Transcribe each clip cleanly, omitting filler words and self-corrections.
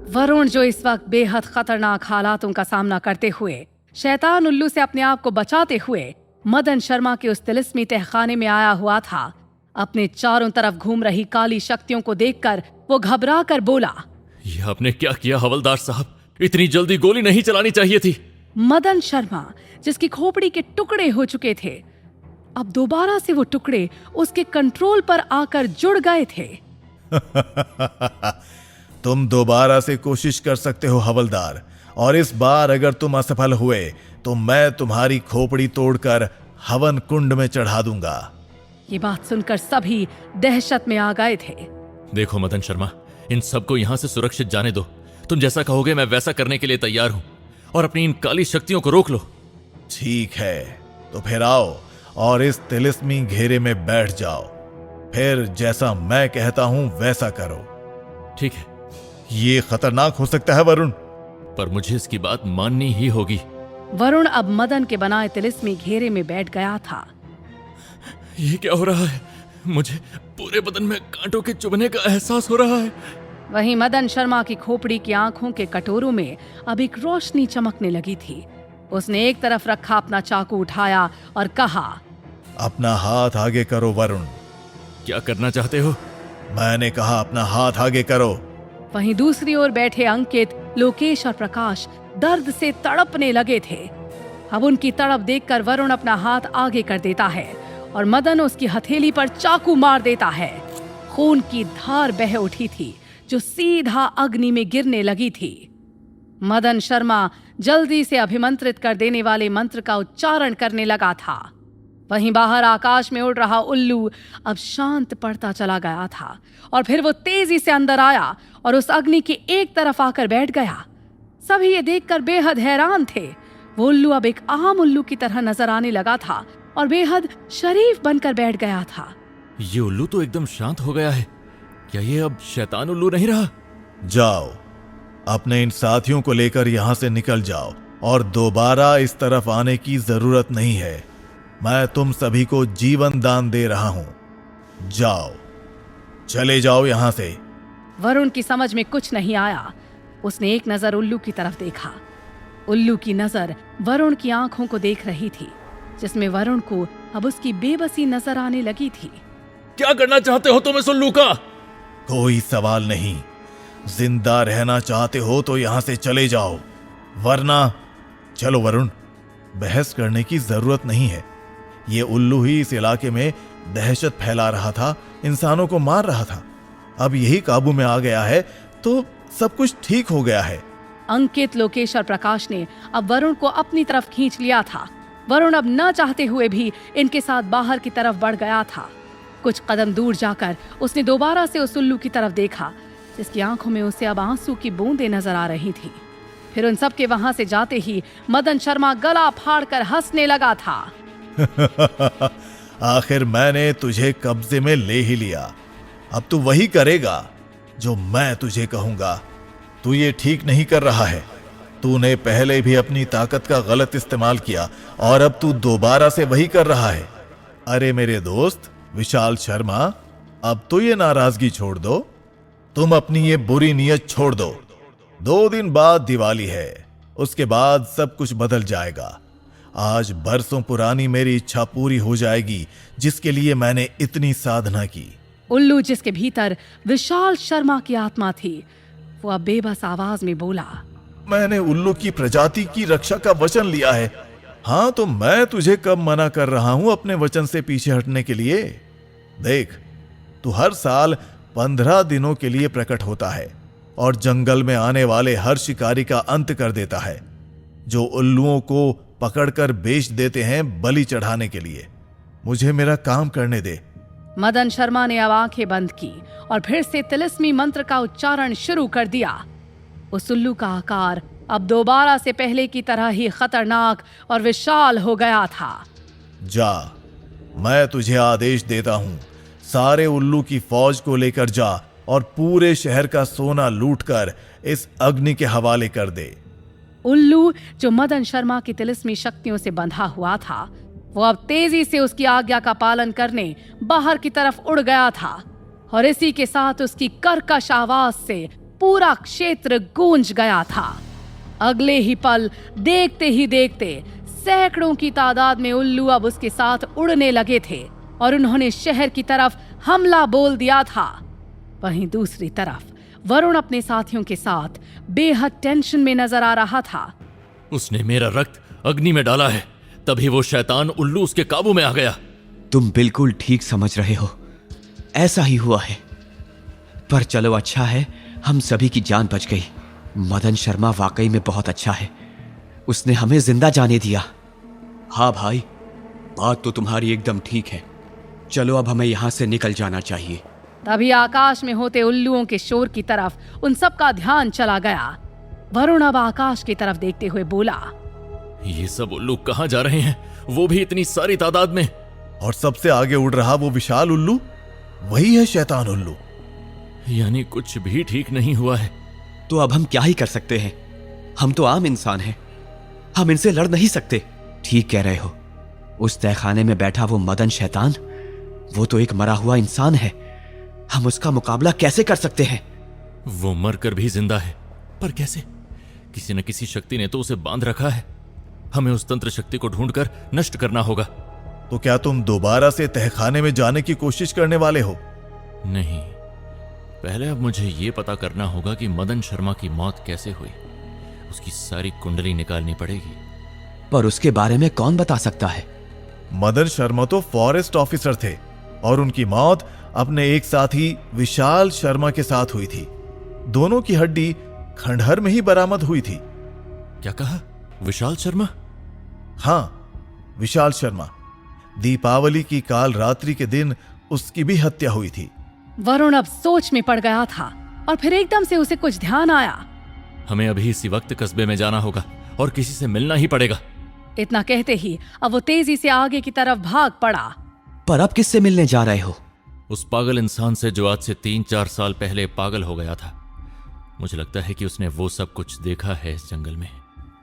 वरुण, जो इस वक्त बेहद खतरनाक हालातों का सामना करते हुए शैतान उल्लू से अपने आप को बचाते हुए मदन शर्मा के उस तिलिस्मी तहखाने में आया हुआ था, अपने चारों तरफ घूम रही काली शक्तियों को देखकर वो घबरा कर बोला, यह आपने क्या किया हवलदार साहब? इतनी जल्दी गोली नहीं चलानी चाहिए थी। मदन शर्मा, जिसकी खोपड़ी के टुकड़े हो चुके थे, अब दोबारा से वो टुकड़े उसके कंट्रोल पर आकर जुड़ गए थे। तुम दोबारा से कोशिश कर सकते हो हवलदार, और इस बार अगर तुम असफल हुए तो मैं तुम्हारी खोपड़ी तोड़कर हवन कुंड में चढ़ा दूंगा। ये बात सुनकर सभी दहशत में आ गए थे। देखो मदन शर्मा, इन सबको यहां से सुरक्षित जाने दो। तुम जैसा कहोगे मैं वैसा करने के लिए तैयार हूं, और अपनी इन काली शक्तियों को रोक लो। ठीक है, तो फिर आओ और इस तिलिस्मी घेरे में बैठ जाओ। फिर जैसा मैं कहता हूं वैसा करो। ठीक है, ये खतरनाक हो सकता है वरुण, पर मुझे इसकी बात माननी ही होगी। वरुण अब मदन के बनाए तिलिस्मी घेरे में बैठ गया था। ये क्या हो रहा है? मुझे पूरे बदन में कांटों के चुभने का एहसास हो रहा है। वहीं मदन शर्मा की खोपड़ी की आंखों के कटोरों में अब एक रोशनी चमकने लगी थी। उसने एक तरफ रखा अपना चाकू उठाया और कहा, अपना हाथ आगे करो वरुण। क्या करना चाहते हो? मैंने कहा अपना हाथ आगे करो। वहीं दूसरी ओर बैठे अंकित, लोकेश और प्रकाश दर्द से तड़पने लगे थे। अब उनकी तड़प देखकर वरुण अपना हाथ आगे कर देता है और मदन उसकी हथेली पर चाकू मार देता है। खून की धार बह उठी थी जो सीधा अग्नि में गिरने लगी थी। मदन शर्मा जल्दी से अभिमंत्रित कर देने वाले मंत्र का उच्चारण करने लगा था। वहीं बाहर आकाश में उड़ रहा उल्लू अब शांत पड़ता चला गया था और फिर वो तेजी से अंदर आया और उस अग्नि की एक तरफ आकर बैठ गया। सभी ये देखकर बेहद हैरान थे। वो उल्लू अब एक आम उल्लू की तरह नजर आने लगा था और बेहद शरीफ बनकर बैठ गया था। ये उल्लू तो एकदम शांत हो गया है। क्या ये अब शैतान उल्लू नहीं रहा? जाओ, अपने इन साथियों को लेकर यहां से निकल जाओ और दोबारा इस तरफ आने की जरूरत नहीं है। मैं तुम सभी को जीवन दान दे रहा हूं। जाओ, चले जाओ यहां से। वरुण की समझ में कुछ नहीं आया। उसने एक नजर उल्लू की तरफ देखा। उल्लू की नजर वरुण की आंखों को देख रही थी, जिसमें वरुण को अब उसकी बेबसी नजर आने लगी थी। क्या करना चाहते हो तुम इस उल्लू का? कोई सवाल नहीं। जिंदा रहना चाहते हो तो यहां से चले जाओ, वरना चलो वरुण, बहस करने की जरूरत नहीं है। ये उल्लू ही इस इलाके में दहशत फैला रहा था, इंसानों को मार रहा था। अब यही काबू में आ गया है तो सब कुछ ठीक हो गया है। अंकित, लोकेश और प्रकाश ने अब वरुण को अपनी तरफ खींच लिया था। वरुण अब न चाहते हुए भी इनके साथ बाहर की तरफ बढ़ गया था। कुछ कदम दूर जाकर उसने दोबारा से उस उल्लू की तरफ देखा, जिसकी आंखों में उसे अब आंसू की बूंदें नजर आ रही थी। फिर उन सब के वहां से जाते ही मदन शर्मा गला फाड़कर हंसने लगा था। आखिर मैंने तुझे कब्जे में ले ही लिया। अब तू वही करेगा जो मैं तुझे कहूंगा। तू ये ठीक नहीं कर रहा है। तूने पहले भी अपनी ताकत का गलत इस्तेमाल किया और अब तू दोबारा से वही कर रहा है। अरे मेरे दोस्त विशाल शर्मा, अब तो ये नाराजगी छोड़ दो। तुम अपनी ये बुरी नीयत छोड़ दो। 2 दिन बाद दिवाली है, उसके बाद सब कुछ बदल जाएगा। आज बरसों पुरानी मेरी इच्छा पूरी हो जाएगी, जिसके लिए मैंने इतनी साधना की। उल्लू, जिसके भीतर विशाल शर्मा की आत्मा थी, वो अब बेबस आवाज में बोला, मैंने उल्लू की प्रजाति की रक्षा का वचन लिया है। हाँ, तो मैं तुझे कब मना कर रहा हूं अपने वचन से पीछे हटने के लिए। देख, तू हर साल 15 दिनों के लिए प्रकट होता है और जंगल में आने वाले हर शिकारी का अंत कर देता है, जो उल्लुओं को पकड़कर बेच देते हैं बलि चढ़ाने के लिए। मुझे मेरा काम करने दे। मदन शर्मा ने अब आंखें बंद की और फिर से तिलिस्मी मंत्र का उच्चारण शुरू कर दिया। उस उल्लू का आकार अब दोबारा से पहले की तरह ही खतरनाक और विशाल हो गया था। जा, मैं तुझे आदेश देता हूं, सारे उल्लू की फौज को लेकर जा और पूरे शहर का सोना लूटकर इस अग्नि के हवाले कर दे। उल्लू, जो मदन शर्मा की तिलिस्मी शक्तियों से बंधा हुआ था, वो अब तेजी से उसकी आज्ञा का पालन करने बाहर की तरफ उड़ गया था और इसी के साथ उसकी कर्कश आवाज से पूरा क्षेत्र गूंज गया था। अगले ही पल देखते ही देखते सैकड़ों की तादाद में उल्लू अब उसके साथ उड़ने लगे थे और उन्होंने शहर की तरफ हमला बोल दिया था। वहीं दूसरी तरफ वरुण अपने साथियों के साथ बेहद टेंशन में नजर आ रहा था। उसने मेरा रक्त अग्नि में डाला है, तभी वो शैतान उल्लू उसके काबू में आ गया। तुम बिल्कुल ठीक समझ रहे हो, ऐसा ही हुआ है। पर चलो अच्छा है हम सभी की जान बच गई। मदन शर्मा वाकई में बहुत अच्छा है, उसने हमें जिंदा जाने दिया। हाँ भाई, बात तो तुम्हारी एकदम ठीक है। चलो अब हमें यहां से निकल जाना चाहिए। तभी आकाश में होते उल्लुओं के शोर की तरफ उन सबका ध्यान चला गया। वरुण अब आकाश की तरफ देखते हुए बोला, ये सब उल्लू कहाँ जा रहे हैं, वो भी इतनी सारी तादाद में? और सबसे आगे उड़ रहा वो विशाल उल्लू, वही है शैतान उल्लू। यानी कुछ भी ठीक नहीं हुआ है। तो अब हम क्या ही कर सकते हैं, हम तो आम इंसान हैं, हम इनसे लड़ नहीं सकते। ठीक कह रहे हो, उस तहखाने में बैठा वो मदन शैतान, वो तो एक मरा हुआ इंसान है, हम उसका मुकाबला कैसे कर सकते हैं? वो मरकर भी जिंदा है, पर कैसे? किसी न किसी शक्ति ने तो उसे बांध रखा है। हमें उस तंत्र शक्ति को ढूंढकर नष्ट करना होगा। तो क्या तुम दोबारा से तहखाने में जाने की कोशिश करने वाले हो? नहीं, पहले अब मुझे ये पता करना होगा कि मदन शर्मा की मौत कैसे हुई। उसकी सारी कुंडली निकालनी पड़ेगी। पर उसके बारे में कौन बता सकता है? मदन शर्मा तो फॉरेस्ट ऑफिसर थे और उनकी मौत अपने एक साथी विशाल शर्मा के साथ हुई थी। दोनों की हड्डी खंडहर में ही बरामद हुई थी। क्या कहा? विशाल शर्मा? हाँ, विशाल शर्मा। दीपावली की काल रात्रि के दिन उसकी भी हत्या हुई थी। वरुण अब सोच में पड़ गया था और फिर एकदम से उसे कुछ ध्यान आया। हमें अभी इसी वक्त कस्बे में जाना होगा और किसी से मिलना ही पड़ेगा। इतना कहते ही अब वो तेजी से आगे की तरफ भाग पड़ा। पर अब किससे मिलने जा रहे हो? उस पागल इंसान से जो आज से 3-4 साल पहले पागल हो गया था। मुझे लगता है कि उसने वो सब कुछ देखा है इस जंगल में।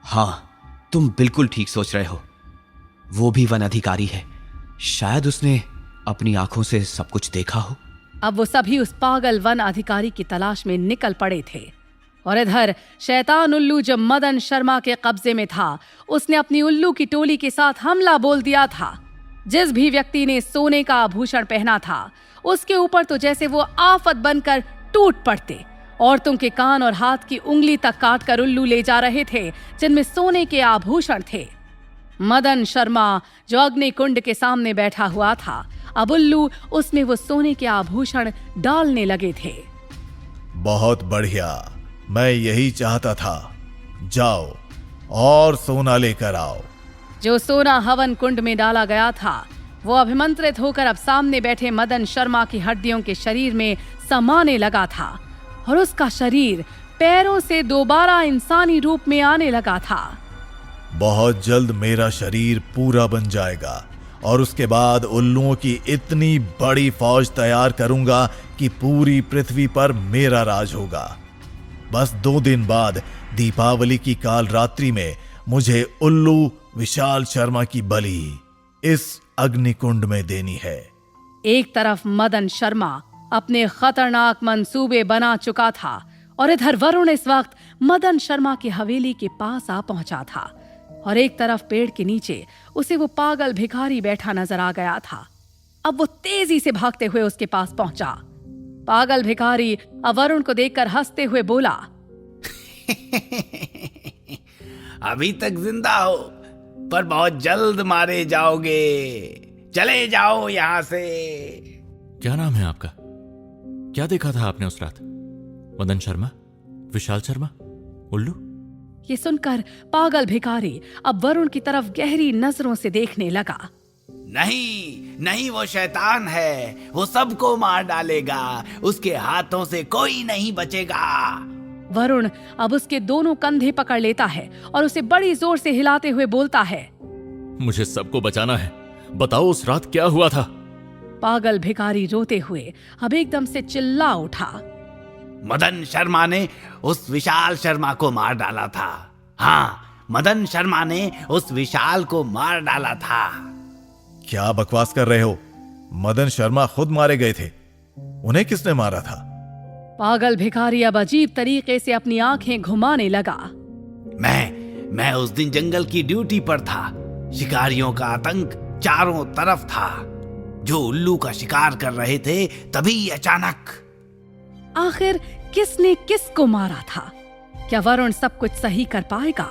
हाँ, तुम बिल्कुल ठीक सोच रहे हो। वो भी वन अधिकारी है, शायद उसने अपनी आंखों से सब कुछ देखा हो। अब वो सभी उस पागल वन अधिकारी की तलाश में निकल पड़े थे और इधर शैतान उल्लू जब मदन शर्मा के कब्जे में था, उसने अपनी उल्लू की टोली के साथ हमला बोल दिया था। जिस भी व्यक्ति ने सोने का आभूषण पहना था, उसके ऊपर तो जैसे वो आफत बनकर टूट पड़ते। औरतों के कान और हाथ की उंगली तक काटकर उल्लू ले जा रहे थे, जिनमें सोने के आभूषण थे। मदन शर्मा जो अग्नि कुंड के सामने बैठा हुआ था, अब उल्लू उसमें वो सोने के आभूषण डालने लगे थे। बहुत बढ़िया, मैं यही चाहता था। जाओ और सोना लेकर आओ। जो सोना हवन कुंड में डाला गया था, वो अभिमंत्रित होकर अब सामने बैठे मदन शर्मा की हड्डियों के शरीर में समाने लगा था और उसका शरीर पैरों से दोबारा इंसानी रूप में आने लगा था। बहुत जल्द मेरा शरीर पूरा बन जाएगा और उसके बाद उल्लुओं की इतनी बड़ी फौज तैयार करूंगा कि पूरी पृथ्वी पर मेरा राज होगा। बस 2 दिन बाद दीपावली की काल रात्रि में मुझे उल्लू विशाल शर्मा की बलि इस अग्निकुंड में देनी है। एक तरफ मदन शर्मा अपने खतरनाक मंसूबे बना चुका था और इधर वरुण इस वक्त मदन शर्मा की हवेली के पास आ पहुंचा था और एक तरफ पेड़ के नीचे उसे वो पागल भिखारी बैठा नजर आ गया था। अब वो तेजी से भागते हुए उसके पास पहुंचा। पागल भिखारी अब वरुण को देखकर हंसते हुए बोला, अभी तक जिंदा हो, पर बहुत जल्द मारे जाओगे। चले जाओ यहां से। क्या नाम है आपका? क्या देखा था आपने उस रात? मदन शर्मा, विशाल शर्मा, उल्लू? ये सुनकर पागल भिखारी अब वरुण की तरफ गहरी नजरों से देखने लगा। नहीं नहीं, वो शैतान है, वो सबको मार डालेगा, उसके हाथों से कोई नहीं बचेगा। वरुण अब उसके दोनों कंधे पकड़ लेता है और उसे बड़ी जोर से हिलाते हुए बोलता है, मुझे सबको बचाना है, बताओ उस रात क्या हुआ था? पागल भिखारी रोते हुए अब एकदम से चिल्ला उठा, मदन शर्मा ने उस विशाल शर्मा को मार डाला था। हाँ, मदन शर्मा ने उस विशाल को मार डाला था। क्या बकवास कर रहे हो? मदन शर्मा खुद मारे गए थे, उन्हें किसने मारा था? पागल भिखारी अब अजीब तरीके से अपनी आंखें घुमाने लगा। मैं उस दिन जंगल की ड्यूटी पर था। शिकारियों का आतंक चारों तरफ था। जो उल्लू का शिकार कर रहे थे, तभी अचानक। आखिर किसने किसको मारा था? क्या वरुण सब कुछ सही कर पाएगा?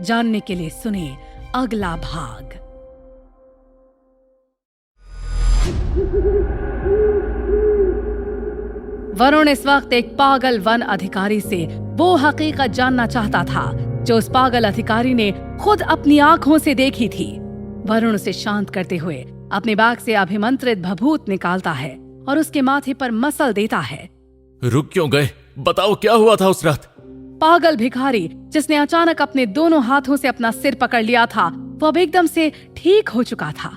जानने के लिए सुने अगला भाग। वरुण इस वक्त एक पागल वन अधिकारी से वो हकीकत जानना चाहता था जो उस पागल अधिकारी ने खुद अपनी आंखों से देखी थी। वरुण उसे शांत करते हुए अपने बैग से अभिमंत्रित भभूत निकालता है और उसके माथे पर मसल देता है। रुक क्यों गए? बताओ क्या हुआ था उस रात? पागल भिखारी, जिसने अचानक अपने दोनों हाथों से अपना सिर पकड़ लिया था, वो अब एकदम से ठीक हो चुका था।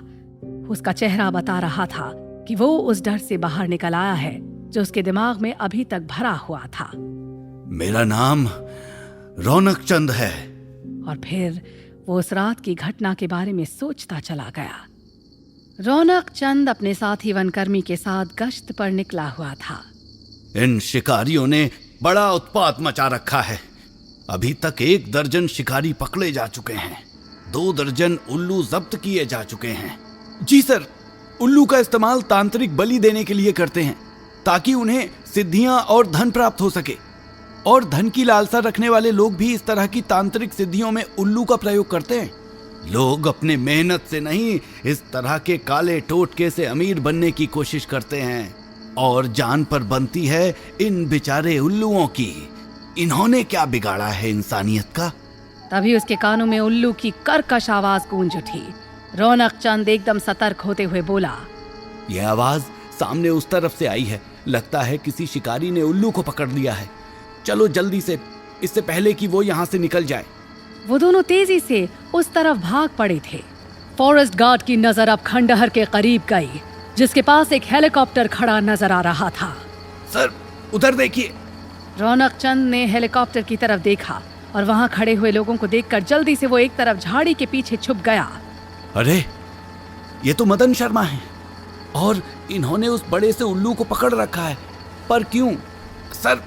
उसका चेहरा बता रहा था कि वो उस डर से बाहर निकल आया है जो उसके दिमाग में अभी तक भरा हुआ था। मेरा नाम रौनक चंद है। और फिर वो उस रात की घटना के बारे में सोचता चला गया। रौनक चंद अपने साथी वनकर्मी के साथ गश्त पर निकला हुआ था। इन शिकारियों ने बड़ा उत्पात मचा रखा है। अभी तक 1 दर्जन शिकारी पकड़े जा चुके हैं। 2 दर्जन उल्लू जब्त किए जा चुके हैं। जी सर, उल्लू का इस्तेमाल तांत्रिक बलि देने के लिए करते हैं ताकि उन्हें सिद्धियां और धन प्राप्त हो सके। और धन की लालसा रखने वाले लोग भी इस तरह की तांत्रिक सिद्धियों में उल्लू का प्रयोग करते हैं। लोग अपने मेहनत से नहीं, इस तरह के काले टोटके से अमीर बनने की कोशिश करते हैं और जान पर बनती है इन बेचारे उल्लुओं की। इन्होंने क्या बिगाड़ा है इंसानियत का? तभी उसके कानों में उल्लू की कर्कश आवाज गूंज उठी। रौनक चंद एकदम सतर्क होते हुए बोला, यह आवाज सामने उस तरफ से आई है। लगता है किसी शिकारी ने उल्लू को पकड़ लिया है। चलो जल्दी से, इससे पहले कि वो यहाँ से निकल जाए। वो दोनों तेजी से उस तरफ भाग पड़े थे। फॉरेस्ट गार्ड की नजर अब खंडहर के करीब गई, जिसके पास एक हेलीकॉप्टर खड़ा नजर आ रहा था। सर, उधर देखिए। रौनक चंद ने हेलीकॉप्टर की तरफ देखा और वहां खड़े हुए लोगों को देखकर जल्दी से वो एक तरफ झाड़ी के पीछे छुप गया। अरे, ये तो मदन शर्मा है और इन्होंने उस बड़े से उल्लू को पकड़ रखा है। पर क्यों? सर,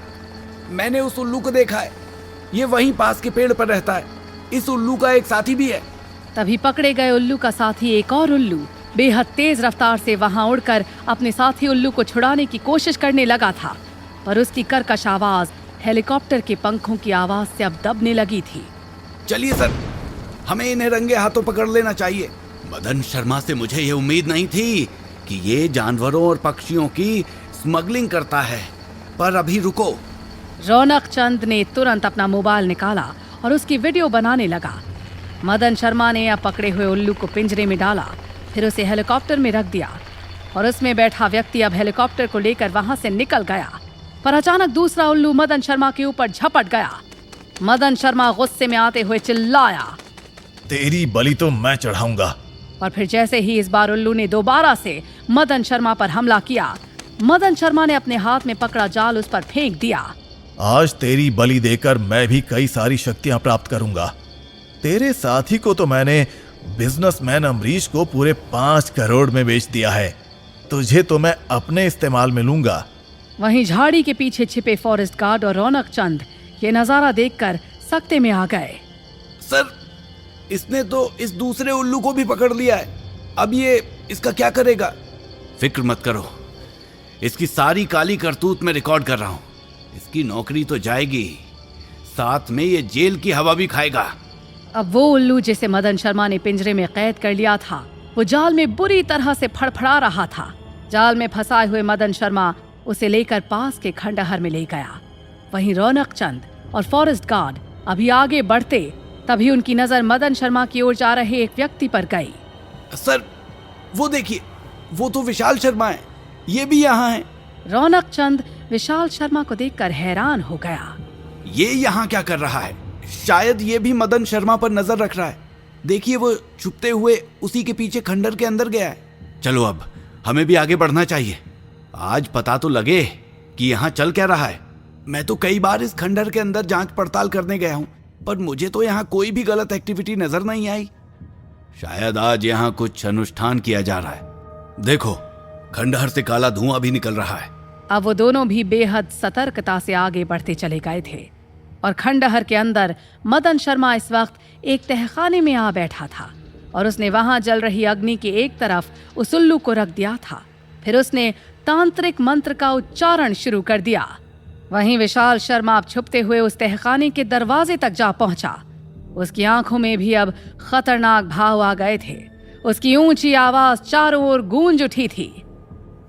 मैंने उस उल्लू को देखा है। ये वहीं पास के पेड़ पर रहता है। इस उल्लू का एक साथी भी है। तभी पकड़े गए उल्लू का साथी एक और उल्लू बेहद तेज रफ्तार से वहां उड़कर अपने साथी उल्लू को छुड़ाने की कोशिश करने लगा था, पर उसकी कर्कश आवाज हेलीकॉप्टर के पंखों की आवाज से अब दबने लगी थी। चलिए सर, हमें इन्हें रंगे हाथों पकड़ लेना चाहिए। मदन शर्मा से मुझे ये उम्मीद नहीं थी कि ये जानवरों और पक्षियों की स्मगलिंग करता है। पर अभी रुको। रौनक चंद ने तुरंत अपना मोबाइल निकाला और उसकी वीडियो बनाने लगा। मदन शर्मा ने अब पकड़े हुए उल्लू को पिंजरे में डाला, फिर उसे हेलीकॉप्टर में रख दिया और उसमें बैठा व्यक्ति अब हेलीकॉप्टर को लेकर वहां से निकल गया। पर अचानक दूसरा उल्लू मदन शर्मा के ऊपर झपट गया। मदन शर्मा गुस्से में आते हुए चिल्लाया, तेरी बलि तो मैं चढ़ाऊंगा। और फिर जैसे ही इस बार उल्लू ने दोबारा से मदन शर्मा पर हमला किया, मदन शर्मा ने अपने हाथ में पकड़ा जाल उस पर फेंक दिया। आज तेरी बलि देकर मैं भी कई सारी शक्तियां प्राप्त करूंगा। तेरे साथी को तो मैंने बिजनेसमैन अमरीश को पूरे 5 करोड़ में बेच दिया है। तुझे तो मैं अपने इस्तेमाल में लूंगा। वहीं झाड़ी के पीछे छिपे फॉरेस्ट गार्ड और रौनक चंद ये नजारा देखकर सकते में आ गए। सर, इसने तो इस दूसरे उल्लू को भी पकड़ लिया है। अब ये इसका क्या करेगा? फिक्र मत करो, इसकी सारी काली करतूत में रिकॉर्ड कर रहा हूं। इसकी नौकरी तो जाएगी, साथ में ये जेल की हवा भी खाएगा। अब वो उल्लू जिसे मदन शर्मा ने पिंजरे में कैद कर लिया था, वो जाल में बुरी तरह से फड़फड़ा रहा था। जाल में फंसाए हुए मदन शर्मा उसे लेकर पास के खंडहर में ले गया। वहीं रौनक चंद और फॉरेस्ट गार्ड अभी आगे बढ़ते, तभी उनकी नजर मदन शर्मा की ओर जा रहे एक व्यक्ति पर गई। सर, वो देखिए, वो तो विशाल शर्मा है। ये भी यहाँ है। रौनक चंद विशाल शर्मा को देखकर हैरान हो गया। ये यहाँ क्या कर रहा है? शायद ये भी मदन शर्मा पर नजर रख रहा है। देखिए, वो छुपते हुए उसी के पीछे खंडहर के अंदर गया है। चलो, अब हमें भी आगे बढ़ना चाहिए। आज पता तो लगे कि यहाँ चल क्या रहा है। मैं तो कई बार इस खंडहर के अंदर जांच पड़ताल करने गया हूँ, पर मुझे तो यहाँ कोई भी गलत एक्टिविटी नजर नहीं आई। शायद आज यहाँ कुछ अनुष्ठान किया जा रहा है। देखो, खंडहर से काला धुआं भी निकल रहा है। अब वो दोनों भी बेहद सतर्कता से आगे बढ़ते चले गए थे और खंडहर के अंदर मदन शर्मा इस वक्त एक तहखाने में आ बैठा था और उसने वहां जल रही अग्नि के एक तरफ उस उल्लू को रख दिया था। फिर उसने तांत्रिक मंत्र का उच्चारण शुरू कर दिया। वहीं विशाल शर्मा अब छुपते हुए उस तहखाने के दरवाजे तक जा पहुंचा। उसकी आंखों में भी अब खतरनाक भाव आ गए थे। उसकी ऊंची आवाज चारों ओर गूंज उठी थी।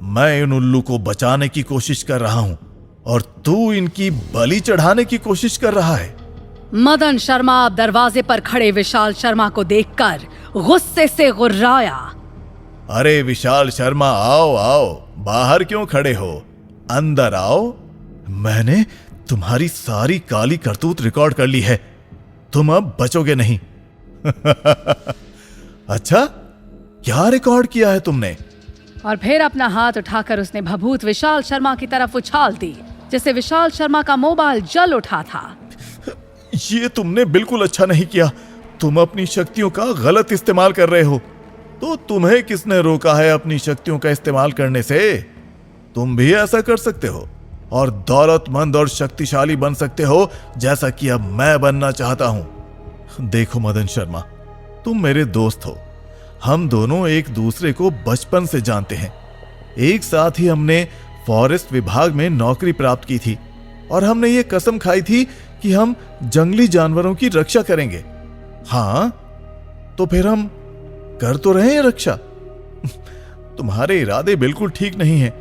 मैं इन उल्लू को बचाने की कोशिश कर रहा हूं और तू इनकी बलि चढ़ाने की कोशिश कर रहा है। मदन शर्मा अब दरवाजे पर खड़े विशाल शर्मा को देखकर गुस्से से गुर्राया। अरे विशाल शर्मा, आओ आओ, बाहर क्यों खड़े हो, अंदर आओ। मैंने तुम्हारी सारी काली करतूत रिकॉर्ड कर ली है, तुम अब बचोगे नहीं। अच्छा, क्या रिकॉर्ड किया है तुमने? और फिर अपना हाथ उठाकर उसने भभूत विशाल शर्मा की तरफ उछाल दी, जिससे विशाल शर्मा का मोबाइल जल उठा था। ये तुमने बिल्कुल अच्छा नहीं किया। तुम अपनी शक्तियों का गलत इस्तेमाल कर रहे हो। तो तुम्हें किसने रोका है अपनी शक्तियों का इस्तेमाल करने से? तुम भी ऐसा कर सकते हो और दौलतमंद और शक्तिशाली बन सकते हो, जैसा कि अब मैं बनना चाहता हूं। देखो मदन शर्मा, तुम मेरे दोस्त हो। हम दोनों एक दूसरे को बचपन से जानते हैं। एक साथ ही हमने फॉरेस्ट विभाग में नौकरी प्राप्त की थी और हमने ये कसम खाई थी कि हम जंगली जानवरों की रक्षा करेंगे। हाँ, तो फिर हम कर तो रहे हैं रक्षा। तुम्हारे इरादे बिल्कुल ठीक नहीं हैं।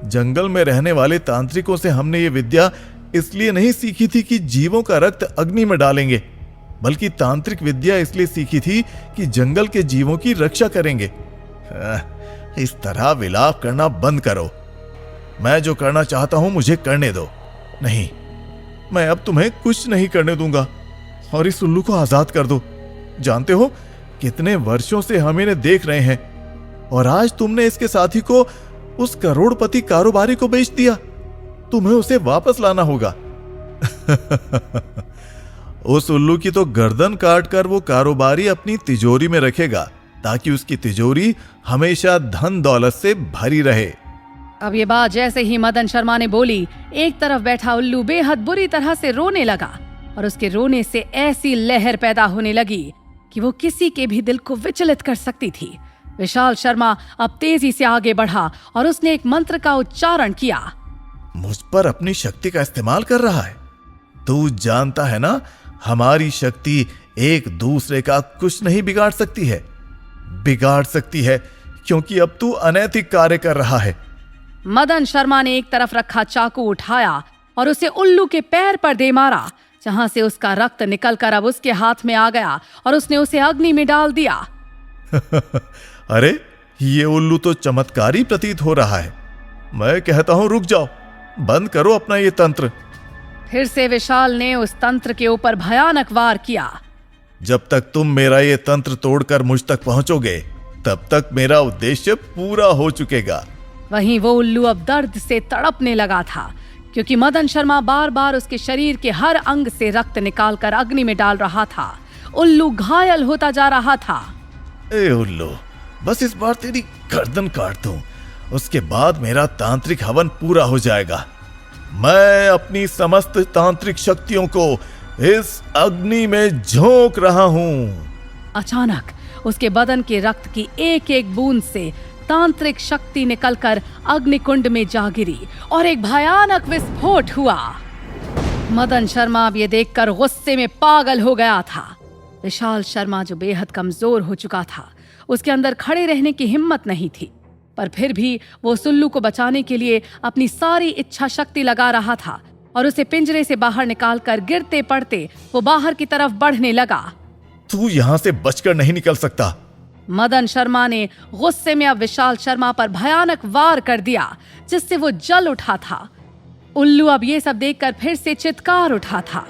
जंगल में रहने वाले तांत्रिकों से हमने ये विद्या इसलिए नहीं सीखी थी कि जीवों का रक्त अग्नि में डालेंगे, बल्कि तांत्रिक विद्या इसलिए सीखी थी कि जंगल के जीवों की रक्षा करेंगे। इस तरह विलाप करना बंद करो। मैं जो करना चाहता हूं मुझे करने दो। नहीं, मैं अब तुम्हें कुछ नहीं करने दूंगा और इस उल्लू को आजाद कर दो। जानते हो, कितने वर्षों से हम इन्हें देख रहे हैं और आज तुमने इसके साथी को, उस करोड़पति कारोबारी को बेच दिया। तुम्हें उसे वापस लाना होगा। उस उल्लू की तो गर्दन काटकर वो कारोबारी अपनी तिजोरी में रखेगा, ताकि उसकी तिजोरी हमेशा धन दौलत से भरी रहे। अब ये बात जैसे ही मदन शर्मा ने बोली, एक तरफ बैठा उल्लू बेहद बुरी तरह से रोने लगा और उसके रोने से ऐसी लहर पैदा होने लगी कि वो किसी के भी दिल को विचलित कर सकती थी। विशाल शर्मा अब तेजी से आगे बढ़ा और उसने एक मंत्र का उच्चारण किया। मुझ पर अपनी शक्ति का इस्तेमाल कर रहा है। तू जानता है ना, हमारी शक्ति एक दूसरे का कुछ नहीं बिगाड़ सकती है। बिगाड़ सकती है क्योंकि अब तू अनैतिक कार्य कर रहा है। मदन शर्मा ने एक तरफ रखा चाकू उठाया और उसे उल्लू के पैर पर दे मारा, जहां से उसका रक्त निकलकर अब उसके हाथ में आ गया और उसने उसे अग्नि में डाल दिया। अरे, ये उल्लू तो चमत्कारी प्रतीत हो रहा है। मैं कहता हूं रुक जाओ, बंद करो अपना ये तंत्र। फिर से विशाल ने उस तंत्र के ऊपर भयानक वार किया। जब तक तुम मेरा ये तंत्र तोड़कर मुझ तक पहुंचोगे, तब तक मेरा उद्देश्य पूरा हो चुकेगा। वहीं वो उल्लू अब दर्द से तड़पने लगा था, क्योंकि मदन शर्मा बार बार उसके शरीर के हर अंग से रक्त निकालकर अग्नि में डाल रहा था। उल्लू घायल होता जा रहा था। ए उल्लू, बस इस बार तेरी गर्दन काट दूं, उसके बाद मेरा तांत्रिक हवन पूरा हो जाएगा। मैं अपनी समस्त तांत्रिक शक्तियों को इस अग्नि में झोंक रहा हूं। अचानक उसके बदन के रक्त की एक एक बूंद से तांत्रिक शक्ति निकलकर अग्निकुंड में जा गिरी और एक भयानक विस्फोट हुआ। मदन शर्मा अब ये देखकर गुस्से में पागल हो गया था। विशाल शर्मा, जो बेहद कमजोर हो चुका था, उसके अंदर खड़े रहने की हिम्मत नहीं थी, पर फिर भी वो उल्लू को बचाने के लिए अपनी सारी इच्छा शक्ति लगा रहा था और उसे पिंजरे से बाहर निकालकर गिरते पड़ते वो बाहर की तरफ बढ़ने लगा। तू यहां से बचकर नहीं निकल सकता। मदन शर्मा ने गुस्से में अब विशाल शर्मा पर भयानक वार कर दिया, जिससे वो जल उठा था। उल्लू अब ये सब देखकर फिर से चित्कार उठा था,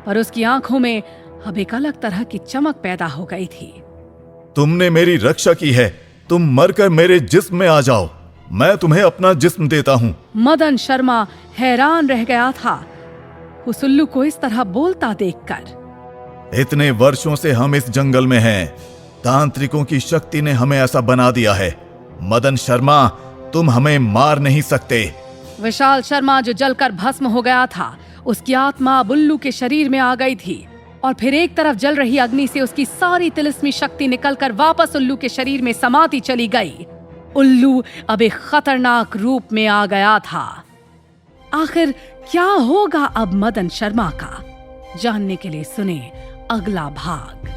पर उसकी आंखों में अब एक अलग तरह की चमक पैदा हो गई थी। तुमने मेरी रक्षा की है, तुम मरकर मेरे जिस्म में आ जाओ, मैं तुम्हें अपना जिस्म देता हूं। मदन शर्मा हैरान रह गया था उस उल्लू को इस तरह बोलता देखकर। इतने वर्षों से हम इस जंगल में हैं, तांत्रिकों की शक्ति ने हमें ऐसा बना दिया है। मदन शर्मा, तुम हमें मार नहीं सकते। विशाल शर्मा जो जलकर भस्म हो गया था, उसकी आत्मा अब उल्लू के शरीर में आ गई थी और फिर एक तरफ जल रही अग्नि से उसकी सारी तिलिस्मी शक्ति निकलकर वापस उल्लू के शरीर में समाती चली गई। उल्लू अब एक खतरनाक रूप में आ गया था। आखिर क्या होगा अब मदन शर्मा का? जानने के लिए सुने अगला भाग।